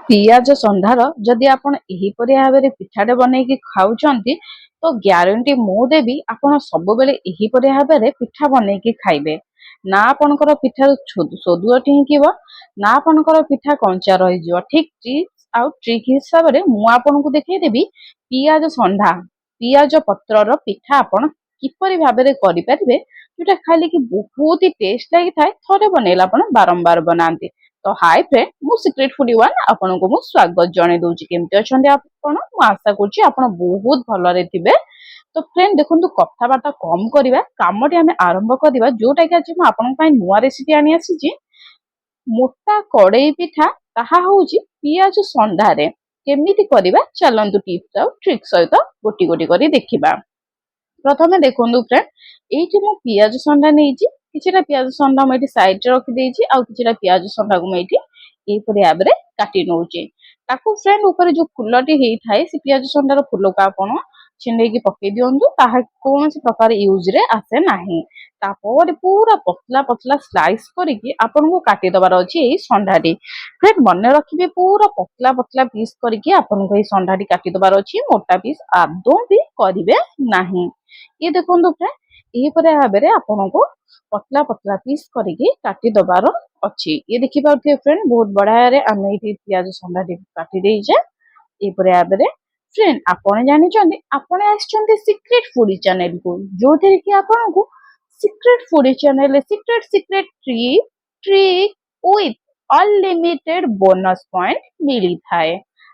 ପିଆଜ ସନ୍ଧାର ଯଦି ଆପଣ ଏହିପରି ଭାବରେ ପିଠାଟେ ବନେଇକି ଖାଉଛନ୍ତି ତ ଗ୍ୟାରେଣ୍ଟି ମୁଁ ଦେବି ଆପଣ ସବୁବେଳେ ଏହିପରି ଭାବରେ ପିଠା ବନେଇକି ଖାଇବେ। ନା ଆପଣଙ୍କର ପିଠା ସୋଦୁଅ ଟିଙ୍କିବ ନା ଆପଣଙ୍କର ପିଠା କଞ୍ଚା ରହିଯିବ। ଠିକ ଟ୍ରିକ୍ସ ଆଉ ଟ୍ରିକ୍ ହିସାବରେ ମୁଁ ଆପଣଙ୍କୁ ଦେଖେଇଦେବି ପିଆଜ ସନ୍ଧା ପିଆଜ ପତ୍ରର ପିଠା ଆପଣ କିପରି ଭାବରେ କରିପାରିବେ ଯୋଉଟା ଖାଇଲେ କି ବହୁତ ହି ଟେଷ୍ଟ ଲାଗିଥାଏ। ଥରେ ବନେଇଲେ ଆପଣ ବାରମ୍ବାର ବନାନ୍ତି। ତ ହାଇ ଫ୍ରେଣ୍ଡ, ମୁଁ ସିକ୍ରେଟ ଫୁଡି ୱାନ୍ ଆପଣଙ୍କୁ ମୁଁ ସ୍ୱାଗତ ଜଣେଇ ଦଉଛି। କେମିତି ଅଛନ୍ତି ଆପଣ? ମୁଁ ଆଶା କରୁଛି ଆପଣ ବହୁତ ଭଲରେ ଥିବେ। ତ ଫ୍ରେଣ୍ଡ ଦେଖନ୍ତୁ, କଥାବାର୍ତ୍ତା କମ କରିବା, କାମଟି ଆମେ ଆରମ୍ଭ କରିବା। ଯୋଉଟା କି ଆଜି ମୁଁ ଆପଣଙ୍କ ପାଇଁ ନୂଆ ରେସିପି ଆଣି ଆସିଛି, ମୋଟା କଡେଇ ପିଠା। ତାହା ହଉଛି ପିଆଜ ସନ୍ଧାରେ। କେମିତି କରିବା ଚାଲନ୍ତୁ ଟିପ୍ସ ଆଉ ଟ୍ରିକ୍ ସହିତ ଗୋଟି ଗୋଟି କରି ଦେଖିବା। ପ୍ରଥମେ ଦେଖନ୍ତୁ ଫ୍ରେଣ୍ଡ, ଏଇଠି ମୁଁ ପିଆଜ ସନ୍ଧା ନେଇଛି। କିଛିଟା ପିଆଜ ସନ୍ଧା ମୁଁ ଏଠି ସାଇଡରେ ରଖିଦେଇଛି, ଆଉ କିଛିଟା ପିଆଜ ସନ୍ଧାକୁ ମୁଁ ଏଇଠି ଏହିପରି ଭାବରେ କାଟି ନଉଛି। ତାକୁ ଫ୍ରେଣ୍ଡ ଉପରେ ଯୋଉ ଫୁଲଟି ହେଇଥାଏ, ସେ ପିଆଜ ସନ୍ଧାର ଫୁଲକୁ ଆପଣ ଛିଣ୍ଡେଇକି ପକେଇ ଦିଅନ୍ତୁ। ତାହା କୌଣସି ପ୍ରକାର ୟୁଜ ରେ ଆସେ ନାହିଁ। ତାପରେ ପୁରା ପତଲା ପତଲା ସ୍ଲାଇସ୍ କରିକି ଆପଣଙ୍କୁ କାଟିଦବାର ଅଛି ଏଇ ସନ୍ଧାଟି। ଫ୍ରେଣ୍ଡ ମନେ ରଖିବେ, ପୁରା ପତଲା ପତଲା ପିସ୍ କରିକି ଆପଣଙ୍କୁ ଏଇ ସନ୍ଧାଟି କାଟିଦବାର ଅଛି। ମୋଟା ପିସ୍ ଆଦୌ ବି କରିବେ ନାହିଁ। ଇଏ ଦେଖନ୍ତୁ ଫ୍ରେଣ୍ଡ, ଏହିପରି ଭାବରେ ଆପଣଙ୍କୁ ପତଲା ପତଲା ପିସ୍ କରିକି କାଟିଦବାର ଅଛି। ଇଏ ଦେଖିପାରୁଥିବେ ଫ୍ରେଣ୍ଡ, ବହୁତ ବଢିଆରେ ଆମେ ଏଇଠି ପିଆଜ ସନ୍ଧାଟି କାଟି ଦେଇଛେ ଏହିପରି ଭାବରେ। ଫ୍ରେଣ୍ଡ ଆପଣ ଜାଣିଛନ୍ତି, ଆପଣ ଆସିଛନ୍ତି ସିକ୍ରେଟ ଫୁଡି ଚ୍ୟାନେଲକୁ, ଯୋଉଥିରେ କି ଆପଣଙ୍କୁ ସିକ୍ରେଟ ଫୁଡି ଚ୍ୟାନେଲରେ secret trick with unlimited bonus point ମିଳିଥାଏ।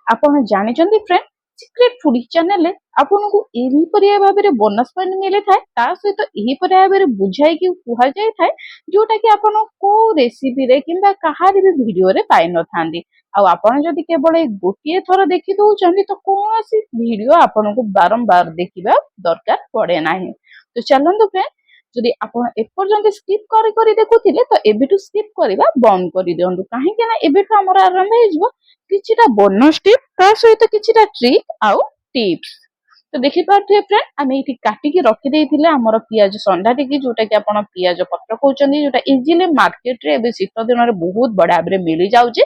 ଆପଣ ଜାଣିଛନ୍ତି ଫ୍ରେଣ୍ଡ, ସିକ୍ରେଟ ଫୁଡି ଚ୍ୟାନେଲରେ ଆପଣଙ୍କୁ ଏହିପରି ଭାବରେ ବୋନସ ପଏଣ୍ଟ ମିଳିଥାଏ। ତା ସହିତ ଏହିପରି ଭାବରେ ବୁଝାଇକି କୁହାଯାଇଥାଏ ଯୋଉଟା କି ଆପଣ କୋଉ ରେସିପିରେ କିମ୍ବା କାହାରି ବି ଭିଡିଓରେ ପାଇନଥାନ୍ତି। ଆଉ ଆପଣ ଯଦି କେବଳ ଏଇ ଗୋଟିଏ ଥର ଦେଖି ଦଉଛନ୍ତି ତ କୌଣସି ଭିଡିଓ ଆପଣଙ୍କୁ ବାରମ୍ବାର ଦେଖିବା ଦରକାର ପଡେ ନାହିଁ। ତ ଚାଲନ୍ତୁ ଫ୍ରେଣ୍ଡ, ଯଦି ଆପଣ ଏପର୍ଯ୍ୟନ୍ତ ସ୍କିପ୍ କରି କରି ଦେଖୁଥିଲେ ତ ଏବେଠୁ ସ୍କିପ୍ କରିବା ବନ୍ଦ କରିଦିଅନ୍ତୁ। କାହିଁକି ନା ଏବେଠୁ ଆମର ଆରମ୍ଭ ହେଇଯିବ କିଛିଟା ବୋନସ ଟିପ୍, ତା ସହିତ କିଛିଟା ଟ୍ରିକ୍ ଆଉ ଟିପ୍ସ। ତ ଦେଖିପାରୁଥିବେ ଫ୍ରେଣ୍ଡ, ଆମେ ଏଇଠି କାଟିକି ରଖିଦେଇଥିଲେ ଆମର ପିଆଜ ସନ୍ଧାଟିକି, ଯୋଉଟା କି ଆପଣ ପିଆଜ ପତ୍ର କହୁଛନ୍ତି, ଯୋଉଟା ଇଜିଲି ମାର୍କେଟରେ ଏବେ ଶୀତ ଦିନରେ ବହୁତ ବଢିଆ ଭାବରେ ମିଳିଯାଉଛି।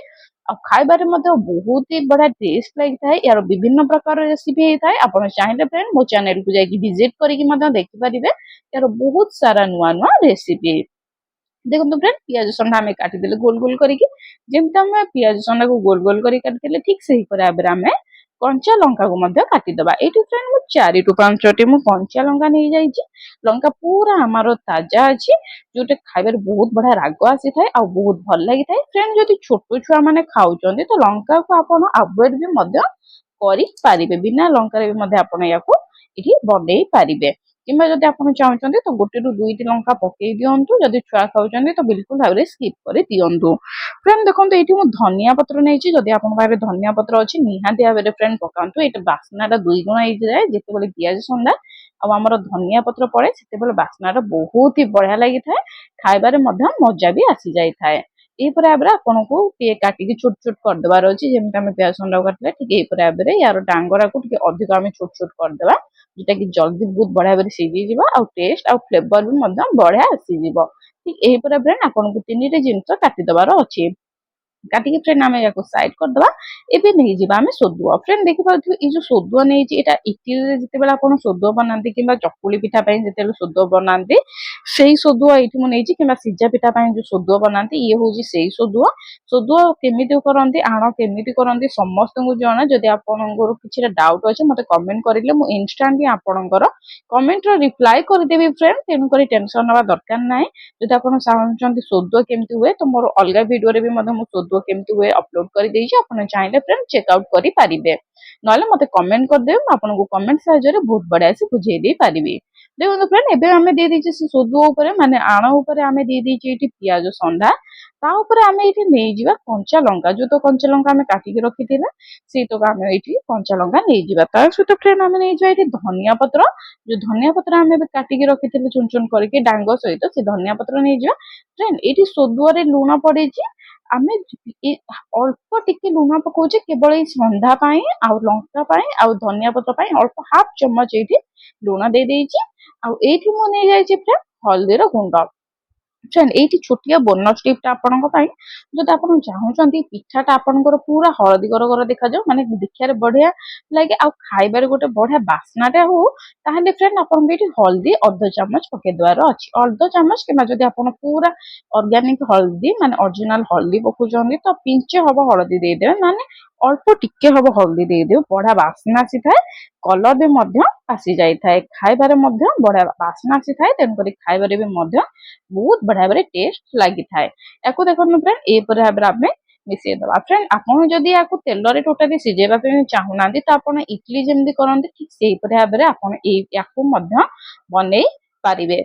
ଆଉ ଖାଇବାରେ ମଧ୍ୟ ବହୁତ ହି ବଢିଆ ଟେଷ୍ଟ ଲାଗିଥାଏ। ଏହାର ବିଭିନ୍ନ ପ୍ରକାର ରେସିପି ହେଇଥାଏ। ଆପଣ ଚାହିଁଲେ ଫ୍ରେଣ୍ଡ ମୋ ଚ୍ୟାନେଲକୁ ଯାଇକି ଭିଜିଟ କରିକି ମଧ୍ୟ ଦେଖିପାରିବେ। ଏହାର ବହୁତ ସାରା ନୂଆ ନୂଆ ରେସିପି। ଦେଖନ୍ତୁ ଫ୍ରେଣ୍ଡ, ପିଆଜ ସନ୍ଧା ଆମେ କାଟିଦେଲେ ଗୋଲ ଗୋଲ କରିକି। ଯେମିତି ଆମେ ପିଆଜ ସନ୍ଧାକୁ ଗୋଲ ଗୋଲ କରି କାଟିଦେଲେ, ଠିକ ସେହିପରି ଭାବରେ ଆମେ କଞ୍ଚା ଲଙ୍କାକୁ ମଧ୍ୟ କାଟିଦବା। ଏଇଠି ଫ୍ରେଣ୍ଡ ମୁଁ 4ରୁ 5ଟି ମୁଁ କଞ୍ଚା ଲଙ୍କା ନେଇଯାଇଛି। ଲଙ୍କା ପୁରା ଆମର ତାଜା ଅଛି, ଯୋଉଟା ଖାଇବାରେ ବହୁତ ବଢିଆ ରାଗ ଆସିଥାଏ ଆଉ ବହୁତ ଭଲ ଲାଗିଥାଏ। ଫ୍ରେଣ୍ଡ ଯଦି ଛୋଟ ଛୁଆ ମାନେ ଖାଉଛନ୍ତି ତ ଲଙ୍କାକୁ ଆପଣ ଆଭଏଡ ବି ମଧ୍ୟ କରିପାରିବେ। ବିନା ଲଙ୍କାରେ ବି ମଧ୍ୟ ଆପଣ ୟାକୁ ଏଠି ବନେଇ ପାରିବେ। କିମ୍ବା ଯଦି ଆପଣ ଚାହୁଁଛନ୍ତି ତ 1ରୁ 2ଟି ଲଙ୍କା ପକେଇ ଦିଅନ୍ତୁ। ଯଦି ଛୁଆ ଖାଉଛନ୍ତି ତ ବିଲକୁଲ ଭାବରେ ସ୍କିପ୍ କରି ଦିଅନ୍ତୁ। ଫ୍ରେଣ୍ଡ ଦେଖନ୍ତୁ, ଏଇଠି ମୁଁ ଧନିଆ ପତ୍ର ନେଇଛି। ଯଦି ଆପଣଙ୍କ ପାଖରେ ଧନିଆ ପତ୍ର ଅଛି ନିହାତି ଭାବରେ ଫ୍ରେଣ୍ଡ ପକାନ୍ତୁ। ଏଇଟା ବାସ୍ନାଟା 2 ଗୁଣ ହେଇଯାଏ ଯେତେବେଳେ ପିଆଜ ସନ୍ଧା ଆଉ ଆମର ଧନିଆ ପତ୍ର ପଡେ, ସେତେବେଳେ ବାସ୍ନାଟା ବହୁତ ହି ବଢିଆ ଲାଗିଥାଏ। ଖାଇବାରେ ମଧ୍ୟ ମଜା ବି ଆସି ଯାଇଥାଏ। ଏହିପରି ଭାବରେ ଆପଣଙ୍କୁ ଟିକେ କାଟିକି ଛୋଟ ଛୋଟ କରିଦେବାର ଅଛି। ଯେମିତି ଆମେ ପିଆଜ ସନ୍ଧାକୁ କାଟିଲେ ଠିକ ଏହିପରି ଭାବରେ ୟାର ଡାଙ୍ଗରାକୁ ଟିକେ ଅଧିକ ଆମେ ଛୋଟ ଛୋଟ କରିଦେବା, ଯୋଉଟା କି ଜଲ୍ଦି ବହୁତ ବଢିଆ ଭାବରେ ସିଝିଯିବ ଆଉ ଟେଷ୍ଟ ଆଉ ଫ୍ଲେଭର ବି ମଧ୍ୟ ବଢିଆ ଆସିଯିବ। ଠିକ ଏହିପରି ଭାବରେ ଆପଣଙ୍କୁ 3ଟି ଜିନିଷ କାଟିଦବାର ଅଛି। କାଟିକି ଫ୍ରେଣ୍ଡ ଆମେ ୟାକୁ ସାଇଡ କରିଦବା। ଏବେ ନେଇଯିବା ଆମେ ସୋଦୁଅ। ଫ୍ରେଣ୍ଡ ଦେଖିପାରୁଥିବେ, ଏଇ ଯୋଉ ସୋଦୁଅ ନେଇଛି, ଏଇଟା ଇଟିଲିରେ ଯେତେବେଳେ ଆପଣ ସୋଦୁଅ ବନାନ୍ତି କିମ୍ବା ଚକୁଳି ପିଠା ପାଇଁ ଯେତେବେଳେ ସୋଦୁଅ ବନାନ୍ତି ସେଇ ସୋଦୁଅ ଏଇଠି ମୁଁ ନେଇଛି। କିମ୍ବା ସିଝା ପିଠା ପାଇଁ ଯୋଉ ସୋଦୁଅ ବନାନ୍ତି, ଇଏ ହଉଛି ସେଇ ସୋଦୁଅ। ସୋଦୁଅ କେମିତି କରନ୍ତି, ଆଣ କେମିତି କରନ୍ତି ସମସ୍ତଙ୍କୁ ଜଣା। ଯଦି ଆପଣଙ୍କର କିଛିଟା ଡାଉଟ ଅଛି ମତେ କମେଣ୍ଟ କରିଲେ ମୁଁ ଇନଷ୍ଟାଣ୍ଟଲି ଆପଣଙ୍କର କମେଣ୍ଟର ରିପ୍ଲାଏ କରିଦେବି ଫ୍ରେଣ୍ଡ। ତେଣୁକରି ଟେନସନ ନେବା ଦରକାର ନାହିଁ। ଯଦି ଆପଣ ଚାହୁଁଛନ୍ତି ସୋଦୁଅ କେମିତି ହୁଏ ତ ମୋର ଅଲଗା ଭିଡିଓରେ ବି ମଧ୍ୟ ମୁଁ ସୋଦୁଅ କେମିତି ହୁଏ ଅପଲୋଡ କରିଦେଇଛି। ଆପଣ ଚାହିଁଲେ ଫ୍ରେଣ୍ଡ ଚେକ ଆଉଟ କରିପାରିବେ। ନହେଲେ ମତେ କମେଣ୍ଟ କରିଦେବେ, ମୁଁ ଆପଣଙ୍କୁ କମେଣ୍ଟ ସାହାଯ୍ୟରେ ବହୁତ ବଢିଆ ସେ ବୁଝେଇ ଦେଇ ପାରିବି। ଦେଖନ୍ତୁ ଫ୍ରେଣ୍ଡ, ଏବେ ଆମେ ଦେଇଦେଇଛେ ସେ ସୋଦୁଅ ଉପରେ, ମାନେ ଆଣ ଉପରେ ଆମେ ଦେଇଦେଇଛେ ଏଇଠି ପିଆଜ ସନ୍ଧା। ତା ଉପରେ ଆମେ ଏଇଠି ନେଇଯିବା କଞ୍ଚା ଲଙ୍କା। ଯୋଉ ତ କଞ୍ଚା ଲଙ୍କା ଆମେ କାଟିକି ରଖିଥିଲେ ସେଇତକ ଆମେ ଏଇଠି କଞ୍ଚା ଲଙ୍କା ନେଇଯିବା। ତା ସହିତ ଫ୍ରେଣ୍ଡ ଆମେ ନେଇଯିବା ଏଇଠି ଧନିଆ ପତ୍ର। ଯୋଉ ଧନିଆ ପତ୍ର ଆମେ ଏବେ କାଟିକି ରଖିଥିଲେ ଚୁନ ଚୁନ କରିକି ଡାଙ୍ଗ ସହିତ, ସେ ଧନିଆ ପତ୍ର ନେଇଯିବା। ଫ୍ରେଣ୍ଡ ଏଇଠି ସୋଦୁଅରେ ଲୁଣ ପଡିଛି। ଆମେ ଅଳ୍ପ ଟିକେ ଲୁଣ ପକଉଛେ କେବଳ ଏଇ ସନ୍ଧା ପାଇଁ ଆଉ ଲଙ୍କା ପାଇଁ ଆଉ ଧନିଆ ପତ୍ର ପାଇଁ। ଅଳ୍ପ ହାଫ ଚାମଚ ଏଇଠି ଲୁଣ ଦେଇଦେଇଛି। ଆଉ ଏଇଠି ମୁଁ ନେଇଯାଇଛି ଫ୍ରେଣ୍ଡ ହଳଦୀର ଗୁଣ୍ଡ। फ्रेंड एठी छोटिया बोनस टिपटा आपणक ପାଇଁ ଯଦି ଆପଣ ଚାହୁଁଛନ୍ତି ପିଠାଟା ଆପଣଙ୍କର ପୁରା ହଳଦୀ ଗରଗର ଦେଖାଯାଉ ମାନେ ଦେଖିବାରେ ବଢିଆ ଲାଗେ ଆଉ ଖାଇବାରେ ଗୋଟେ ବଢିଆ ବାସ୍ନାଟେ ହଉ ତାହେଲେ ଫ୍ରେଣ୍ଡ ଆପଣଙ୍କୁ ଏଠି ହଳଦୀ ଅଧ ଚାମଚ ପକେଇଦେବାର ଅଛି ଅଧ ଚାମଚ କିମ୍ବା ଯଦି ଆପଣ ପୁରା ଅର୍ଗାନିକ ହଳଦୀ ମାନେ ଅରିଜିନାଲ ହଳଦୀ ପକଉଛନ୍ତି ତ ପିଞ୍ଚେ ହବ ହଳଦୀ ଦେଇଦେବେ ମାନେ ଅଳ୍ପ ଟିକେ ହବ ହଳଦୀ ଦେଇଦେବେ ବଢିଆ ବାସ୍ନା ଆସିଥାଏ କଲର ବି ମଧ୍ୟ ଆସି ଯାଇଥାଏ ଖାଇବାରେ ମଧ୍ୟ ବଢିଆ ବାସ୍ନା ଆସିଥାଏ ତେଣୁକରି ଖାଇବାରେ ବି ମଧ୍ୟ ବହୁତ ବଢିଆ ଭାବରେ ଟେଷ୍ଟ ଲାଗିଥାଏ ୟାକୁ ଦେଖନ୍ତୁ ଫ୍ରେଣ୍ଡ ଏହିପରି ଭାବରେ ଆମେ ମିଶେଇଦବା ଫ୍ରେଣ୍ଡ ଆପଣ ଯଦି ୟାକୁ ତେଲରେ ଟୋଟାଲି ସିଝେଇବା ପାଇଁ ଚାହୁଁନାହାନ୍ତି ତ ଆପଣ ଇଟଲି ଯେମିତି କରନ୍ତି ଠିକ ସେଇପରି ଭାବରେ ଆପଣ ୟାକୁ ମଧ୍ୟ ବନେଇ ପାରିବେ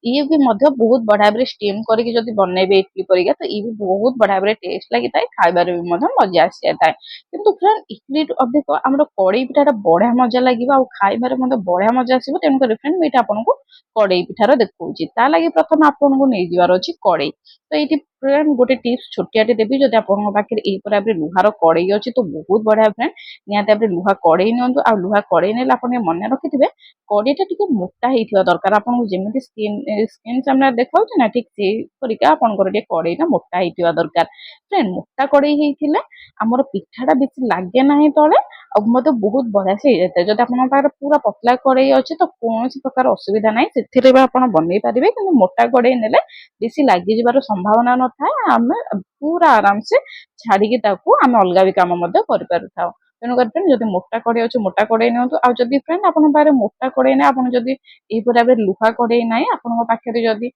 ଇଏ ବି ମଧ୍ୟ ବହୁତ ବଢିଆ ଭାବରେ ଷ୍ଟିମ କରିକି ଯଦି ବନେଇବେ ଇଟଲି ପରିକା ତ ଇଏ ବି ବହୁତ ବଢିଆ ଭାବରେ ଟେଷ୍ଟ ଲାଗିଥାଏ ଖାଇବାରେ ବି ମଧ୍ୟ ମଜା ଆସିଯାଇଥାଏ କିନ୍ତୁ ଫ୍ରେଣ୍ଡ ଇଟଲିଠୁ ଅଧିକ ଆମର କଡେଇ ପିଠାଟା ବଢିଆ ମଜା ଲାଗିବ ଆଉ ଖାଇବାରେ ମଧ୍ୟ ବଢିଆ ମଜା ଆସିବ ତେଣୁକରି ଫ୍ରେଣ୍ଡ ମୁଁ ଏଇଟା ଆପଣଙ୍କୁ କଡେଇ ପିଠାର ଦେଖଉଛି ତା ଲାଗି ପ୍ରଥମେ ଆପଣଙ୍କୁ ନେଇଯିବାର ଅଛି କଡେଇ ତ ଏଇଠି ଫ୍ରେଣ୍ଡ ଗୋଟେ ଟିପ୍ସ ଛୋଟିଆଟେ ଦେବି ଯଦି ଆପଣଙ୍କ ପାଖରେ ଏହିପରି ଭାବରେ ଲୁହାର କଡେଇ ଅଛି ତ ବହୁତ ବଢିଆ ଫ୍ରେଣ୍ଡ ନିହାତି ଭାବରେ ଲୁହା କଡେଇ ନିଅନ୍ତୁ ଆଉ ଲୁହା କଡେଇ ନେଲେ ଆପଣ ମନେ ରଖିଥିବେ କଡେଇଟା ଟିକେ ମୋଟା ହେଇଥିବା ଦରକାର ଆପଣଙ୍କୁ ଯେମିତି ସ୍କିନ୍ ସାମ୍ନାରେ ଦେଖାଉଛି ନା ଠିକ ସେଇପରିକା ଆପଣଙ୍କର ଟିକେ କଡେଇଟା ମୋଟା ହେଇଥିବା ଦରକାର ଫ୍ରେଣ୍ଡ ମୋଟା କଡେଇ ହେଇଥିଲେ ଆମର ପିଠାଟା ବେଶୀ ଲାଗେ ନାହିଁ ତଳେ ଆଉ ମଧ୍ୟ ବହୁତ ବଢିଆ ସେ ହେଇଯାଇଥାଏ ଯଦି ଆପଣଙ୍କ ପାଖରେ ପୁରା ପତଲା କଡେଇ ଅଛି ତ କୌଣସି ପ୍ରକାର ଅସୁବିଧା ନାହିଁ ସେଥିରେ ବି ଆପଣ ବନେଇ ପାରିବେ କିନ୍ତୁ ମୋଟା କଡେଇ ନେଲେ ବେଶୀ ଲାଗିଯିବାର ସମ୍ଭାବନା ନଥାଏ ଆମେ ପୁରା ଆରାମସେ ଛାଡିକି ତାକୁ ଆମେ ଅଲଗା ବି କାମ ମଧ୍ୟ କରିପାରିଥାଉ ତେଣୁକରି ଫ୍ରେଣ୍ଡ ଯଦି ମୋଟା କଡେଇ ଅଛି ମୋଟା କଡେଇ ନିଅନ୍ତୁ ଆଉ ଯଦି ଫ୍ରେଣ୍ଡ ଆପଣଙ୍କ ପାଖରେ ମୋଟା କଡେଇ ନାହିଁ ଆପଣ ଯଦି ଏହିପରି ଭାବରେ ଲୁହା କଡେଇ ନାହିଁ ଆପଣଙ୍କ ପାଖରେ ଯଦି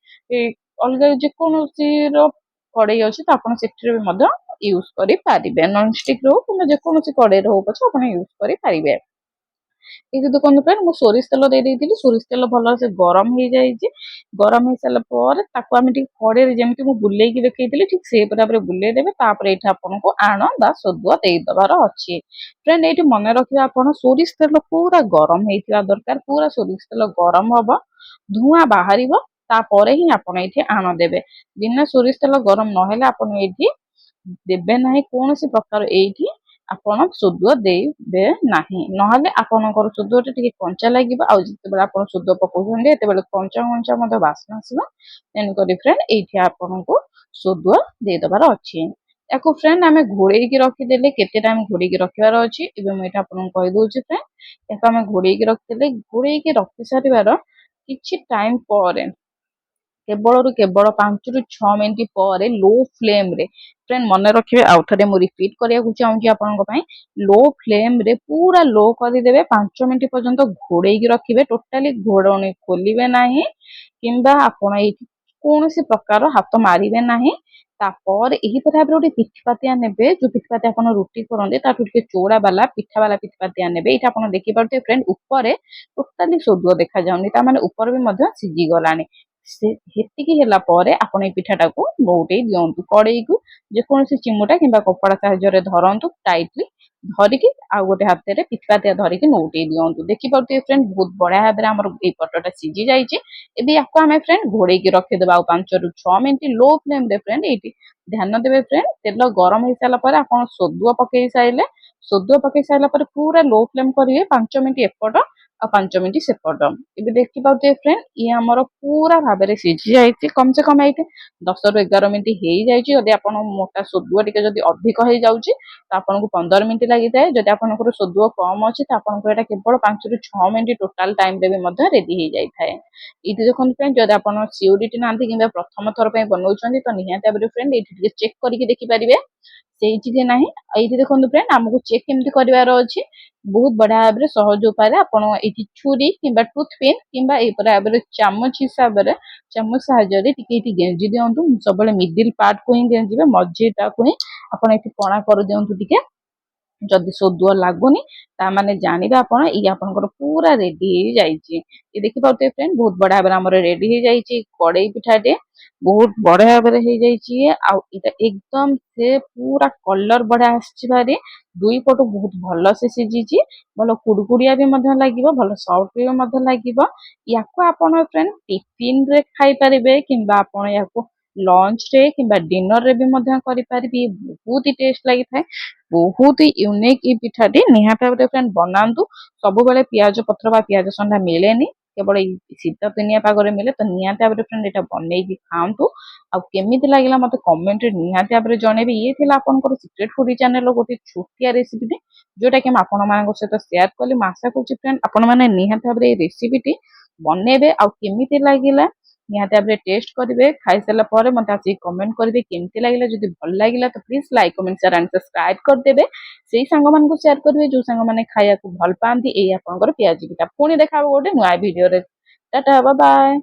ଅଲଗା ଯେକୌଣସି ର କଡେଇ ଅଛି ତ ଆପଣ ସେଥିରେ ବି ମଧ୍ୟ ୟୁଜ କରିପାରିବେ ନନଷ୍ଟିକ ର ହଉ କିମ୍ବା ଯେକୌଣସି କଡେଇର ହଉ ପଛେ ଆପଣ ୟୁଜ କରିପାରିବେ ଏଇ ଦେଖନ୍ତୁ ଫ୍ରେଣ୍ଡ ମୁଁ ସୋରିଷ ତେଲ ଦେଇଦେଇଥିଲି ସୋରିଷ ତେଲ ଭଲସେ ଗରମ ହେଇଯାଇଛି ଗରମ ହେଇସାରିଲା ପରେ ତାକୁ ଆମେ ଟିକେ କଡେଇରେ ଯେମିତି ମୁଁ ବୁଲେଇକି ଦେଖେଇଥିଲି ଠିକ ସେଇ ଭାବରେ ବୁଲେଇ ଦେବେ ତାପରେ ଏଇଠି ଆପଣଙ୍କୁ ଆଣ ବା ସୋଦୁଅ ଦେଇଦବାର ଅଛି ଫ୍ରେଣ୍ଡ ଏଇଠି ମନେ ରଖିବେ ଆପଣ ସୋରିଷ ତେଲ ପୁରା ଗରମ ହେଇଥିବା ଦରକାର ପୁରା ସୋରିଷ ତେଲ ଗରମ ହବ ଧୂଆଁ ବାହାରିବ ତାପରେ ହିଁ ଆପଣ ଏଇଠି ଆଣ ଦେବେ ବିନା ସୋରିଷ ତେଲ ଗରମ ନହେଲେ ଆପଣ ଏଇଠି ଦେବେ ନାହିଁ କୌଣସି ପ୍ରକାର ଏଇଠି ଆପଣ ସୋଦୁଅ ଦେବେ ନାହିଁ ନହେଲେ ଆପଣଙ୍କର ସୋଦୁଅଟା ଟିକେ କଞ୍ଚା ଲାଗିବ ଆଉ ଯେତେବେଳେ ଆପଣ ସୋଦୁଅ ପକଉଛନ୍ତି ଏତେବେଳେ କଞ୍ଚା କଞ୍ଚା ମଧ୍ୟ ବାସ୍ନା ଆସିବ ତେଣୁକରି ଫ୍ରେଣ୍ଡ ଏଇଠି ଆପଣଙ୍କୁ ସୋଦୁଅ ଦେଇଦବାର ଅଛି ୟାକୁ ଫ୍ରେଣ୍ଡ ଆମେ ଘୋଡେଇକି ରଖିଦେଲେ କେତେ ଟାଇମ ଘୋଡେଇକି ରଖିବାର ଅଛି ଏବେ ମୁଁ ଏଇଟା ଆପଣଙ୍କୁ କହିଦଉଛି ଫ୍ରେଣ୍ଡ ୟାକୁ ଆମେ ଘୋଡେଇକି ରଖିଦେଲେ ଘୋଡେଇକି ରଖି ସାରିବାର କିଛି ଟାଇମ ପରେ କେବଳରୁ କେବଳ 5 ରୁ 6 ମିନିଟ ପରେ ଲୋ ଫ୍ଲେମ ରେ ଫ୍ରେଣ୍ଡ ମନେ ରଖିବେ ଆଉ ଥରେ ମୁଁ ରିପିଟ କରିବାକୁ ଚାହୁଁଛି ଆପଣଙ୍କ ପାଇଁ ଲୋ ଫ୍ଲେମ ରେ ପୁରା ଲୋ କରିଦେବେ 5 ମିନିଟ ପର୍ଯ୍ୟନ୍ତ ଘୋଡେଇକି ରଖିବେ ଟୋଟାଲି ଘୋଡଣି ଖୋଲିବେ ନାହିଁ କିମ୍ବା ଆପଣ ଏଇଠି କୌଣସି ପ୍ରକାର ହାତ ମାରିବେ ନାହିଁ ତାପରେ ଏହିପରି ଭାବରେ ଗୋଟେ ପିଠାପାତିଆ ନେବେ ଯୋଉ ପିଠାପାତିଆ ଆପଣ ରୁଟି କରନ୍ତି ତାଠୁ ଟିକେ ଚଉଡା ବାଲା ପିଠା ବାଲା ପିଠାପାତିଆ ନେବେ ଏଇଟା ଆପଣ ଦେଖିପାରୁଥିବେ ଫ୍ରେଣ୍ଡ ଉପରେ ଟୋଟାଲି ସୋଦୁଅ ଦେଖାଯାଉନି ତା ମାନେ ଉପରେ ବି ମଧ୍ୟ ସିଝି ଗଲାଣି ସେତିକି ହେଲା ପରେ ଆପଣ ଏଇ ପିଠାଟାକୁ ନଉଟେଇ ଦିଅନ୍ତୁ କଡେଇକୁ ଯେକୌଣସି ଚିମୁଟା କିମ୍ବା କପଡା ସାହାଯ୍ୟରେ ଧରନ୍ତୁ ଟାଇଟଲି ଧରିକି ଆଉ ଗୋଟେ ହାତରେ ପିଠାପାତିଆ ଧରିକି ନଉଟେଇ ଦିଅନ୍ତୁ ଦେଖିପାରୁଥିବେ ଫ୍ରେଣ୍ଡ ବହୁତ ବଢିଆ ଭାବରେ ଆମର ଏଇ ପଟଟା ସିଝି ଯାଇଛି ଏବେ ୟାକୁ ଆମେ ଫ୍ରେଣ୍ଡ ଘୋଡେଇକି ରଖିଦବା ଆଉ 5 ରୁ 6 ମିନିଟ ଲୋ ଫ୍ଲେମ ରେ ଫ୍ରେଣ୍ଡ ଏଇଠି ଧ୍ୟାନ ଦେବେ ଫ୍ରେଣ୍ଡ ତେଲ ଗରମ ହେଇସାରିଲା ପରେ ଆପଣ ସୋଦୁଅ ପକେଇ ସାରିଲେ ସୋଦୁଅ ପକେଇ ସାରିଲା ପରେ ପୁରା ଲୋ ଫ୍ଲେମ କରିବେ 5 ମିନିଟ ଏପଟ ଆଉ 5 ମିନିଟ ସେପଟ ଏବେ ଦେଖିପାରୁଥିବେ ଫ୍ରେଣ୍ଡ ଇଏ ଆମର ପୁରା ଭାବରେ ସିଝି ଯାଇଛି କମ ସେ କମ ଏଇଠି 10 ରୁ 11 ମିନିଟ ହେଇଯାଇଛି ଯଦି ଆପଣ ମୋଟା ସୋଦୁଅ ଟିକେ ଯଦି ଅଧିକ ହେଇଯାଉଛି ତ ଆପଣଙ୍କୁ 15 ମିନିଟ ଲାଗିଥାଏ ଯଦି ଆପଣଙ୍କର ସୋଦୁଅ କମ ଅଛି ତ ଆପଣଙ୍କୁ ଏଇଟା କେବଳ 5 ରୁ 6 ମିନିଟ ଟୋଟାଲ ଟାଇମ ରେ ବି ମଧ୍ୟ ରେଡି ହେଇଯାଇଥାଏ ଏଇଠି ଦେଖନ୍ତୁ ଫ୍ରେଣ୍ଡ ଯଦି ଆପଣ ସିଓରିଟି ନାହାନ୍ତି କିମ୍ବା ପ୍ରଥମ ଥର ପାଇଁ ବନଉଛନ୍ତି ତ ନିହାତି ଭାବରେ ଫ୍ରେଣ୍ଡ ଏଇଠି ଟିକେ ଚେକ୍ କରିକି ଦେଖିପାରିବେ ସେଇଠି ଯେ ନାହିଁ ଏଇଠି ଦେଖନ୍ତୁ ଫ୍ରେଣ୍ଡ ଆମକୁ ଚେକ୍ କେମିତି କରିବାର ଅଛି ବହୁତ ବଢିଆ ଭାବରେ ସହଜ ଉପାୟରେ ଆପଣ ଏଇଠି ଛୁରୀ କିମ୍ବା ଟୁଥପିନ୍ କିମ୍ବା ଏଇପରି ଭାବରେ ଚାମଚ ହିସାବରେ ଚାମଚ ସାହାଯ୍ୟରେ ଟିକେ ଏଇଠି ଗେଞ୍ଜି ଦିଅନ୍ତୁ ସବୁବେଳେ ମିଡିଲ ପାର୍ଟକୁ ହିଁ ଗେଞ୍ଜିବେ ମଝିଟାକୁ ହିଁ ଆପଣ ଏଇଠି କଣା କରିଦିଅନ୍ତୁ ଟିକେ ଯଦି ସୋଦୁଅ ଲାଗୁନି ତାମାନେ ଜାଣିବେ ଆପଣ ଇଏ ଆପଣଙ୍କର ପୁରା ରେଡି ହେଇଯାଇଛି ଏ ଦେଖିପାରୁଥିବେ ଫ୍ରେଣ୍ଡ ବହୁତ ବଢିଆ ଭାବରେ ଆମର ରେଡି ହେଇଯାଇଛି କଡେଇ ପିଠାଟେ ବହୁତ ବଢିଆ ଭାବରେ ହେଇଯାଇଛି ଆଉ ଏଇଟା ଏକଦମ ସେ ପୁରା କଲର ବଢିଆ ଆସିଛି ଭାରି ଦୁଇ ପଟୁ ବହୁତ ଭଲ ସେ ସିଝିଛି ଭଲ କୁଡକୁଡିଆ ବି ମଧ୍ୟ ଲାଗିବ ଭଲ ସଫ୍ଟ ବି ମଧ୍ୟ ଲାଗିବ ୟାକୁ ଆପଣ ଫ୍ରେଣ୍ଡ ଟିଫିନ ରେ ଖାଇପାରିବେ କିମ୍ବା ଆପଣ ୟାକୁ ଲଞ୍ଚ ରେ କିମ୍ବା ଡିନର ରେ ବି ମଧ୍ୟ କରିପାରିବେ ବହୁତ ହି ଟେଷ୍ଟ ଲାଗିଥାଏ ବହୁତ ହି ୟୁନିକ୍ ଏଇ ପିଠାଟି ନିହାତି ଭାବରେ ଫ୍ରେଣ୍ଡ ବନାନ୍ତୁ ସବୁବେଳେ ପିଆଜ ପତ୍ର ବା ପିଆଜ ସଣ୍ଡା ମିଳେନି କେବଳ ଏଇ ଶୀତ ଦିନିଆ ପାଗରେ ମିଳେ। ତ ନିହାତି ଭାବରେ ଫ୍ରେଣ୍ଡ ଏଇଟା ବନେଇକି ଖାଆନ୍ତୁ। ଆଉ କେମିତି ଲାଗିଲା ମୋତେ କମେଣ୍ଟରେ ନିହାତି ଭାବରେ ଜଣେଇବେ। ଇଏ ଥିଲା ଆପଣଙ୍କର ସିକ୍ରେଟ୍ ଫୁଡି ଚ୍ୟାନେଲର ଗୋଟେ ଛୋଟିଆ ରେସିପିଟେ, ଯୋଉଟାକି ମୁଁ ଆପଣମାନଙ୍କ ସହିତ ସେୟାର କଲି। ମୁଁ ଆଶା କରୁଛି ଫ୍ରେଣ୍ଡ ଆପଣମାନେ ନିହାତି ଭାବରେ ଏଇ ରେସିପିଟି ବନେଇବେ ଆଉ କେମିତି ଲାଗିଲା ନିହାତି ଭାବରେ ଟେଷ୍ଟ କରିବେ। ଖାଇସାରିଲା ପରେ ମୋତେ ଆସିକି କମେଣ୍ଟ କରିବେ କେମିତି ଲାଗିଲା। ଯଦି ଭଲ ଲାଗିଲା ତ please like, comment, share and subscribe କରିଦେବେ। ସେଇ ସାଙ୍ଗମାନଙ୍କୁ ସେୟାର କରିବେ ଯୋଉ ସାଙ୍ଗମାନେ ଖାଇବାକୁ ଭଲ ପାଆନ୍ତି ଏଇ ଆପଣଙ୍କର ପିଆଜି ପିଠା। ପୁଣି ଦେଖା ହବ ଗୋଟେ ନୂଆ ଭିଡିଓରେ। Ta-ta, bye bye.